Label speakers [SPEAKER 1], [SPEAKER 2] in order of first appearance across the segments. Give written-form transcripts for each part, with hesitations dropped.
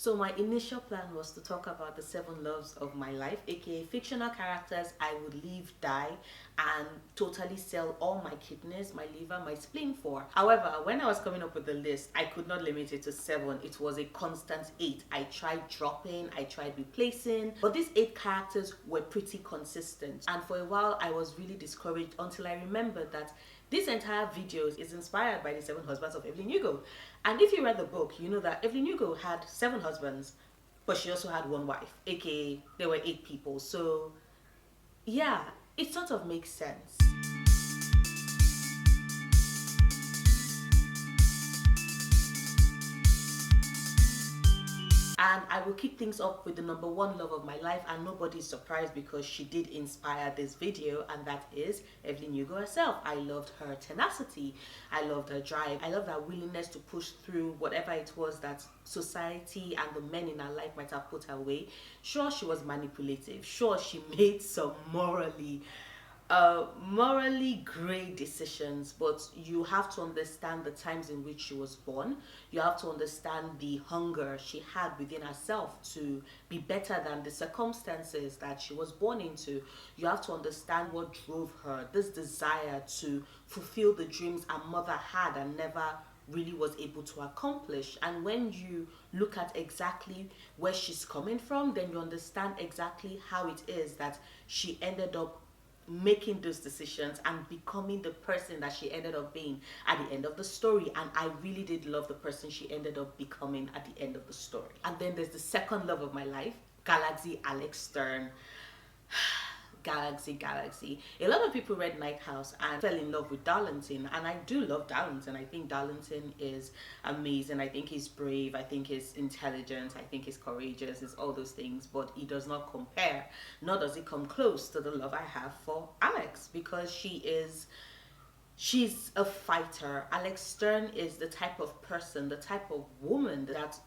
[SPEAKER 1] So my initial plan was to talk about the 7 loves of my life, aka fictional characters I would leave, die, and totally sell all my kidneys, my liver, my spleen for. However, when I was coming up with the list, I could not limit it to 7. It was a constant 8. I tried dropping, I tried replacing, but these 8 characters were pretty consistent. And for a while, I was really discouraged until I remembered that this entire video is inspired by the 7 husbands of Evelyn Hugo. And if you read the book, you know that Evelyn Hugo had 7 husbands, but she also had 1 wife, aka there were 8 people. So yeah, it sort of makes sense. And I will kick things off with the number 1 love of my life, and nobody's surprised because she did inspire this video, and that is Evelyn Hugo herself. I loved her tenacity, I loved her drive, I loved her willingness to push through whatever it was that society and the men in her life might have put her way. Sure, she was manipulative, sure, she made some morally great decisions, but you have to understand the times in which she was born. You have to understand the hunger she had within herself to be better than the circumstances that she was born into. You have to understand what drove her, this desire to fulfill the dreams her mother had and never really was able to accomplish. And when you look at exactly where she's coming from, then you understand exactly how it is that she ended up making those decisions and becoming the person that she ended up being at the end of the story. And I really did love the person she ended up becoming at the end of the story. And then there's the second love of my life, Galaxy Alex Stern. Galaxy. A lot of people read Night House and fell in love with Darlington, and I do love Darlington. I think Darlington is amazing. I think he's brave. I think he's intelligent. I think he's courageous. It's all those things, but he does not compare, nor does he come close to the love I have for Alex, because she's a fighter. Alex Stern is the type of person, the type of woman that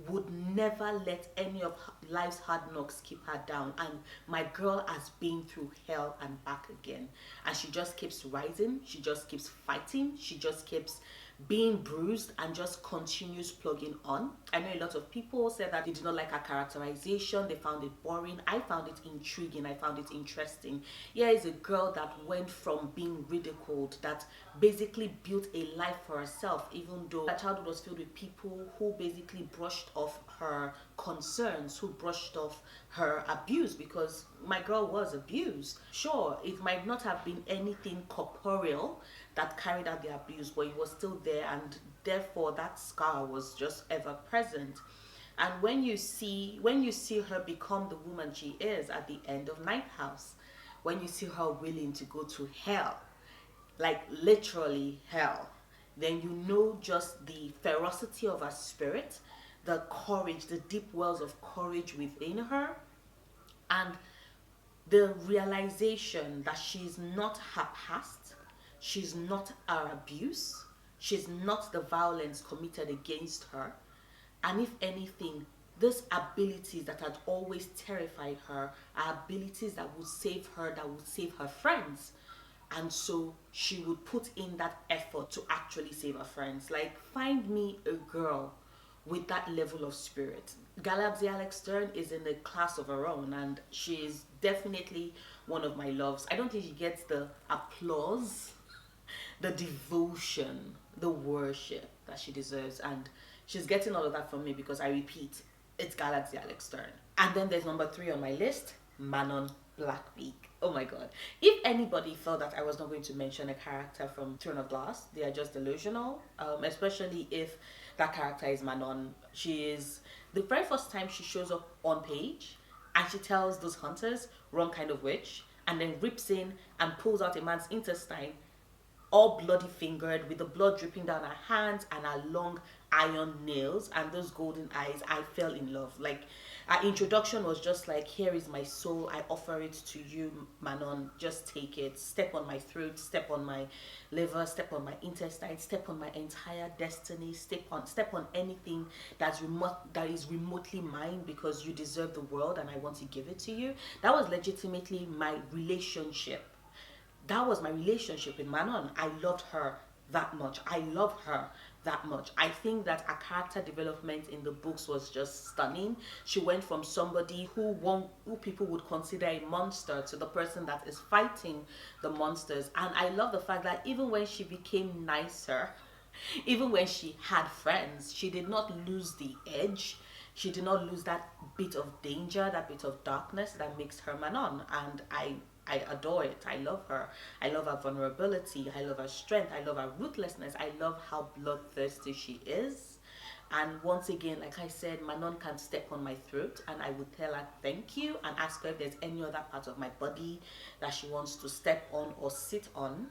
[SPEAKER 1] would never let any of life's hard knocks keep her down. And my girl has been through hell and back again, and she just keeps rising, she just keeps fighting, she just keeps being bruised and just continues plugging on. I know a lot of people said that they did not like her characterization, they found it boring. I found it intriguing, I found it interesting. Here is a girl that went from being ridiculed, that basically built a life for herself, even though her childhood was filled with people who basically brushed off her concerns, who brushed off her abuse, because my girl was abused. Sure, it might not have been anything corporeal that carried out the abuse, but it was still there, and therefore that scar was just ever present. And when you see her become the woman she is at the end of Night House, when you see her willing to go to hell, like literally hell, then you know just the ferocity of her spirit, the courage, the deep wells of courage within her, and the realization that she's not her past, she's not our abuse, she's not the violence committed against her, and if anything, these abilities that had always terrified her are abilities that would save her, that would save her friends. And so she would put in that effort to actually save her friends. Like, find me a girl with that level of spirit. Galaxy Alex Stern is in a class of her own, and she is definitely one of my loves. I don't think she gets the applause, the devotion, the worship that she deserves, and she's getting all of that from me because, I repeat, it's Galaxy Alex Stern. And then there's number 3 on my list, Manon Blackbeak. Oh my god. If anybody thought that I was not going to mention a character from Throne of Glass, they are just delusional, especially if that character is Manon. She is, the very first time she shows up on page and she tells those hunters, wrong kind of witch, and then rips in and pulls out a man's intestine, all bloody fingered, with the blood dripping down her hands and her long iron nails and those golden eyes. I fell in love. Like, our introduction was just like, here is my soul, I offer it to you, Manon, just take it. Step on my throat, step on my liver, step on my intestine, step on my entire destiny, step on anything that is remotely mine, because you deserve the world and I want to give it to you. That was legitimately my relationship. That was my relationship with Manon. I loved her that much. I love her that much. I think that her character development in the books was just stunning. She went from somebody who people would consider a monster to the person that is fighting the monsters. And I love the fact that even when she became nicer, even when she had friends, she did not lose the edge. She did not lose that bit of danger, that bit of darkness that makes her Manon. And I adore it. I love her. I love her vulnerability. I love her strength. I love her ruthlessness. I love how bloodthirsty she is. And once again, like I said, Manon can step on my throat and I would tell her thank you and ask her if there's any other part of my body that she wants to step on or sit on.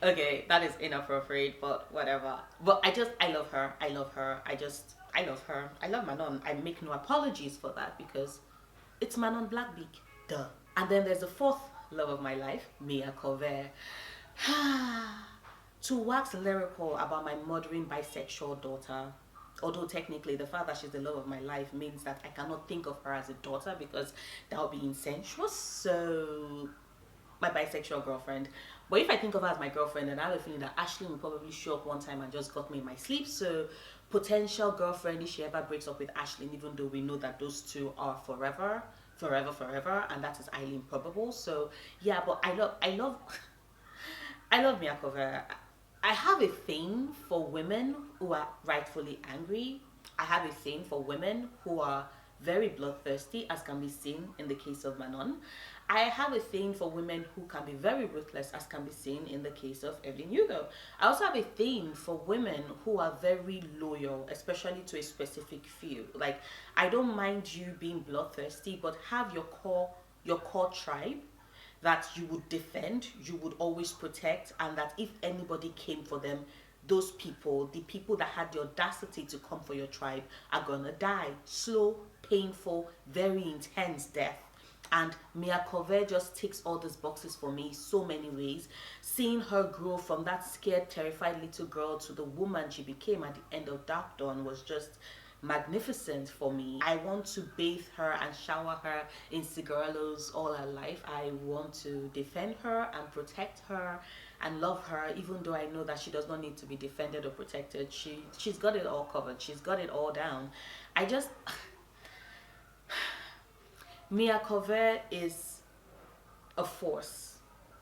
[SPEAKER 1] Okay, that is inappropriate, but whatever. But I love her. I love her. I love her. I love Manon. I make no apologies for that because it's Manon Blackbeak. Duh. And then there's the fourth love of my life, Mia Cover. To wax lyrical about my murdering bisexual daughter, although technically the fact that she's the love of my life means that I cannot think of her as a daughter because that would be incestuous. So my bisexual girlfriend. But if I think of her as my girlfriend, then I have a feeling that Ashley will probably show up one time and just got me in my sleep. So potential girlfriend if she ever breaks up with Ashley, even though we know that those two are forever, forever, and that is highly improbable. So yeah, but I love Mia Cover. I have a thing for women who are rightfully angry. I have a thing for women who are very bloodthirsty, as can be seen in the case of Manon. I have a thing for women who can be very ruthless, as can be seen in the case of Evelyn Hugo. I also have a thing for women who are very loyal, especially to a specific few. Like, I don't mind you being bloodthirsty, but have your core tribe that you would defend, you would always protect, and that if anybody came for them, those people, the people that had the audacity to come for your tribe, are gonna die. Slow, painful, very intense death. And Mia Cover just ticks all these boxes for me so many ways. Seeing her grow from that scared, terrified little girl to the woman she became at the end of Dark Dawn was just magnificent for me. I want to bathe her and shower her in cigarillos all her life. I want to defend her and protect her and love her, even though I know that she does not need to be defended or protected. She's got it all covered. She's got it all down. I just Mia Cover is a force,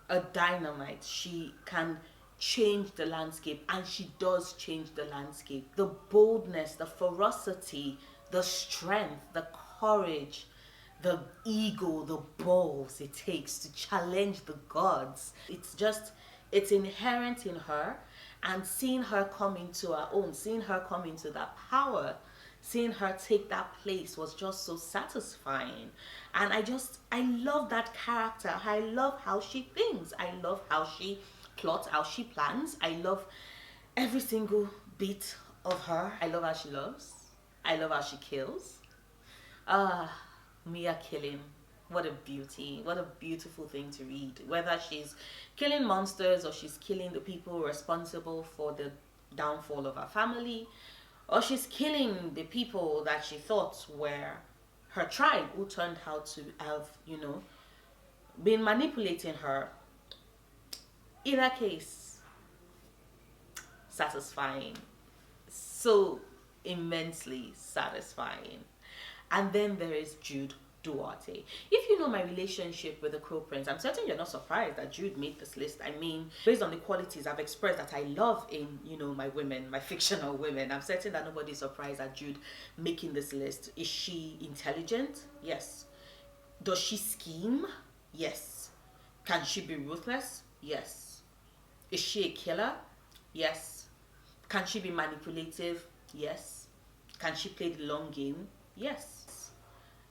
[SPEAKER 1] a dynamite. She can change the landscape, and she does change the landscape. The boldness, the ferocity, the strength, the courage, the ego, the balls it takes to challenge the gods. It's inherent in her, and seeing her come into her own, seeing her come into that power, seeing her take that place was just so satisfying. And I love that character. I love how she thinks. I love how she plots, how she plans. I love every single bit of her. I love how she loves. I love how she kills. Mia killing. What a beauty. What a beautiful thing to read. Whether she's killing monsters or she's killing the people responsible for the downfall of her family, or she's killing the people that she thought were her tribe, who turned out to have, been manipulating her. Either case, satisfying. So immensely satisfying. And then there is Jude Duarte. If you know my relationship with the Crow Prince, I'm certain you're not surprised that Jude made this list. I mean, based on the qualities I've expressed that I love in, my women, my fictional women, I'm certain that nobody's surprised at Jude making this list. Is she intelligent? Yes. Does she scheme? Yes. Can she be ruthless? Yes. Is she a killer? Yes. Can she be manipulative? Yes. Can she play the long game? Yes.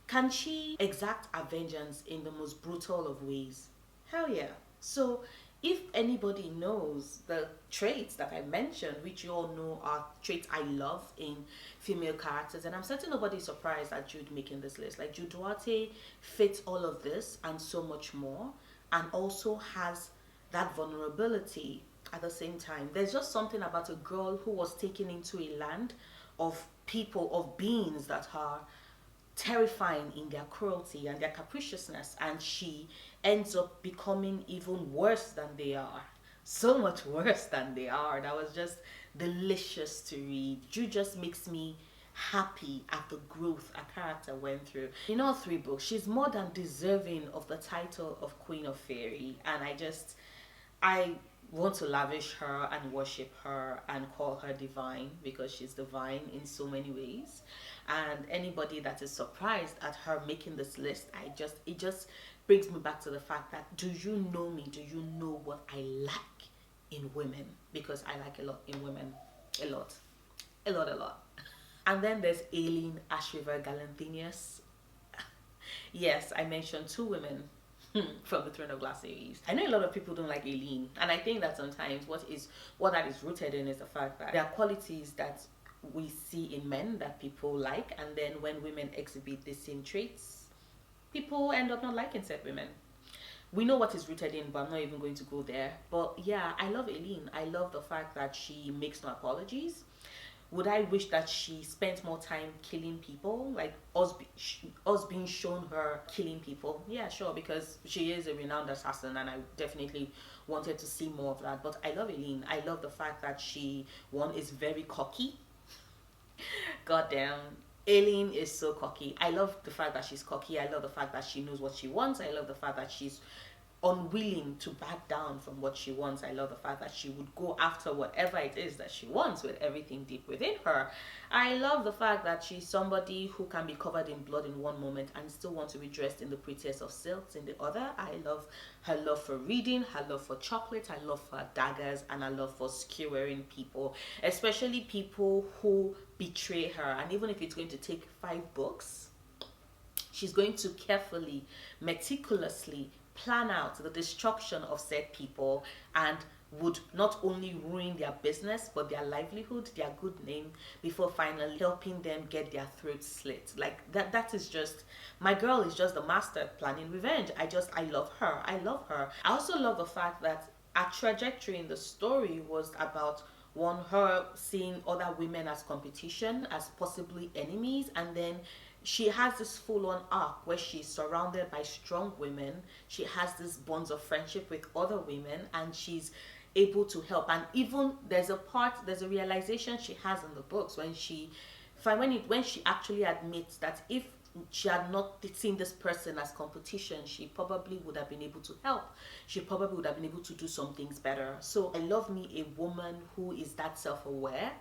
[SPEAKER 1] Can she exact her vengeance in the most brutal of ways? Hell yeah. So if anybody knows the traits that I mentioned, which you all know are traits I love in female characters, and I'm certain nobody's surprised at Jude making this list. Like, Jude Duarte fits all of this and so much more, and also has that vulnerability at the same time. There's just something about a girl who was taken into a land of people, of beings that are terrifying in their cruelty and their capriciousness, and she ends up becoming even worse than they are. So much worse than they are. That was just delicious to read. Ju just makes me happy at the growth a character went through. In all three books, she's more than deserving of the title of Queen of Fairy, and I want to lavish her and worship her and call her divine, because she's divine in so many ways. And anybody that is surprised at her making this list, it just brings me back to the fact that, do you know me? Do you know what I like in women? Because I like a lot in women. A lot. A lot, a lot. And then there's Aileen Ashriver Galanthenius. Yes, I mentioned two women from the Throne of Glass series. I know a lot of people don't like Aileen, and I think that sometimes what that is rooted in is the fact that there are qualities that we see in men that people like, and then when women exhibit the same traits, people end up not liking said women. We know what is rooted in, but I'm not even going to go there. But yeah, I love Aileen. I love the fact that she makes no apologies. Would I wish that she spent more time killing people, like us being shown her killing people? Yeah, sure, because she is a renowned assassin, and I definitely wanted to see more of that. But I love Eileen. I love the fact that she, one, is very cocky. Goddamn, Aileen is so cocky. I love the fact that she's cocky. I love the fact that she knows what she wants. I love the fact that she's unwilling to back down from what she wants. I love the fact that she would go after whatever it is that she wants with everything deep within her. I love the fact that she's somebody who can be covered in blood in one moment and still want to be dressed in the prettiest of silks in the other. I love her love for reading, her love for chocolate, her love for daggers, and her love for skewering people, especially people who betray her. And even if it's going to take 5 books, she's going to carefully, meticulously plan out the destruction of said people, and would not only ruin their business but their livelihood, their good name, before finally helping them get their throats slit. Like that is just, my girl is just the master at planning revenge. I love her. I love her. I also love the fact that a trajectory in the story was about, one, her seeing other women as competition, as possibly enemies, and then she has this full-on arc where she's surrounded by strong women. She has these bonds of friendship with other women, and she's able to help. And even there's a realization she has in the books when she actually admits that if she had not seen this person as competition, she probably would have been able to help. She probably would have been able to do some things better. So I love me a woman who is that self-aware,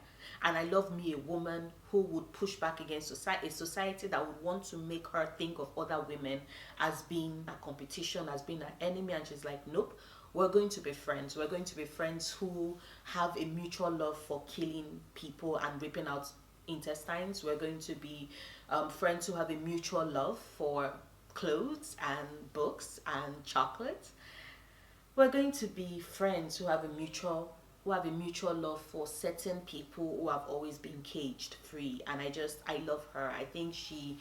[SPEAKER 1] and I love me a woman who would push back against a society that would want to make her think of other women as being a competition, as being an enemy. And she's like, nope, we're going to be friends. We're going to be friends who have a mutual love for killing people and ripping out intestines. We're going to be friends who have a mutual love for clothes and books and chocolate. We're going to be friends who have a mutual love for certain people who have always been caged free. And I love her. I think she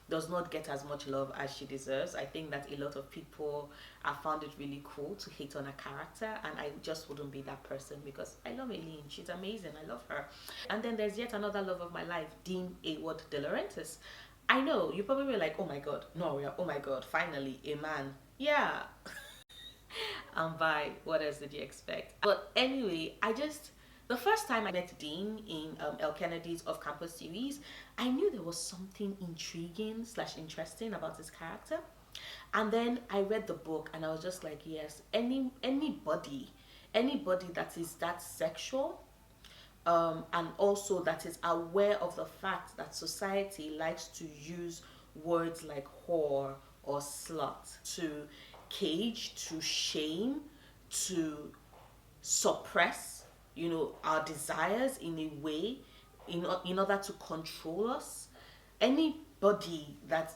[SPEAKER 1] does not get as much love as she deserves. I think that a lot of people have found it really cool to hate on a character, and I just wouldn't be that person, because I love Aileen. She's amazing. I love her. And then there's yet another love of my life, Dean Award De Laurentiis. I know you probably were like, oh my god, Noria, oh my god, finally a man. Yeah. I'm bi. What else did you expect? But anyway, the first time I met Dean in El Kennedy's Off Campus series, I knew there was something intriguing / interesting about his character. And then I read the book and I was just like, yes, anybody that is that sexual, and also that is aware of the fact that society likes to use words like whore or slut to cage, to shame, to suppress, our desires in a way, in order to control us. Anybody that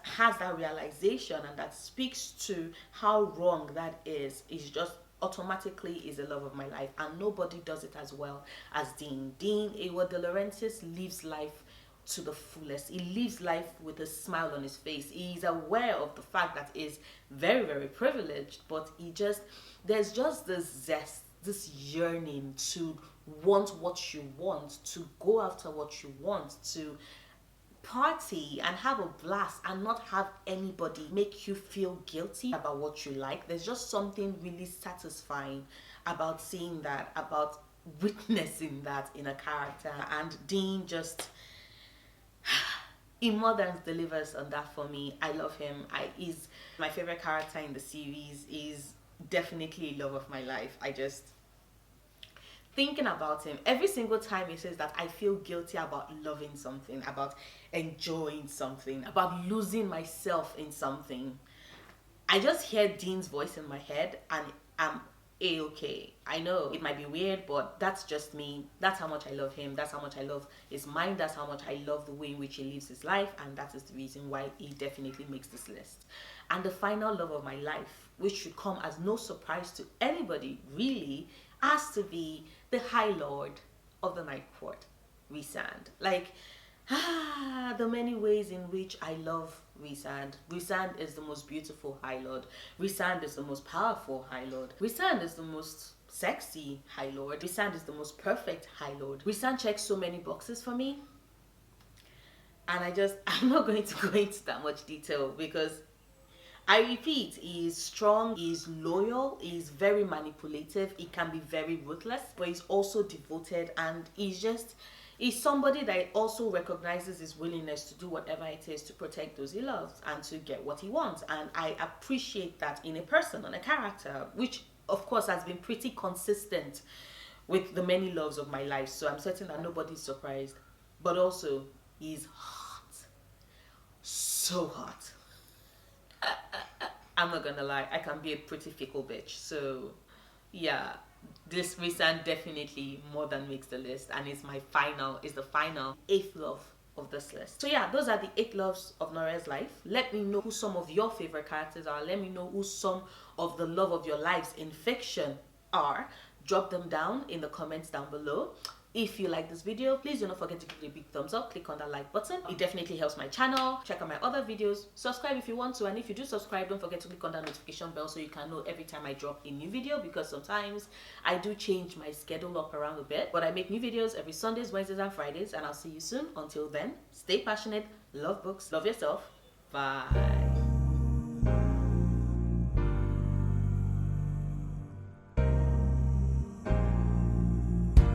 [SPEAKER 1] has that realization and that speaks to how wrong that is just automatically is the love of my life. And nobody does it as well as Dean. Dean Award De Laurentiis lives life to the fullest. He lives life with a smile on his face. He's aware of the fact that he's very, very privileged, but there's just this zest, this yearning to want what you want, to go after what you want, to party and have a blast and not have anybody make you feel guilty about what you like. There's just something really satisfying about seeing that, about witnessing that in a character. And Dean just he more than delivers on that for me. I love him. He's my favorite character in the series. Is definitely love of my life. I just thinking about him every single time he says that I feel guilty about loving something, about enjoying something, about losing myself in something. I just hear Dean's voice in my head and I'm a-okay. I know it might be weird, but that's just me. That's how much I love him. That's how much I love his mind. That's how much I love the way in which he lives his life. And that is the reason why he definitely makes this list. And the final love of my life, which should come as no surprise to anybody, really, has to be the High Lord of the Night Court, Rhysand. Like, the many ways in which I love Rhysand. Rhysand is the most beautiful High Lord. Rhysand is the most powerful High Lord. Rhysand is the most sexy High Lord. Rhysand is the most perfect High Lord. Rhysand checks so many boxes for me. And I'm not going to go into that much detail because I repeat, he is strong, he is loyal, he is very manipulative, he can be very ruthless, but he's also devoted, and he's somebody that also recognizes his willingness to do whatever it is to protect those he loves and to get what he wants. And I appreciate that in a person, on a character, which of course has been pretty consistent with the many loves of my life. So I'm certain that nobody's surprised. But also, he's hot. So hot. I'm not gonna lie, I can be a pretty fickle bitch. So yeah, this Rhysand definitely more than makes the list, and is the final 8th love of this list. So yeah, those are the 8 loves of Noria's life. Let me know who some of your favorite characters are. Let me know who some of the love of your lives in fiction are. Drop them down in the comments down below. If you like this video, please do not forget to give it a big thumbs up. Click on that like button. It definitely helps my channel. Check out my other videos. Subscribe if you want to. And if you do subscribe, don't forget to click on that notification bell so you can know every time I drop a new video, because sometimes I do change my schedule up around a bit. But I make new videos every Sundays, Wednesdays, and Fridays. And I'll see you soon. Until then, stay passionate, love books, love yourself. Bye.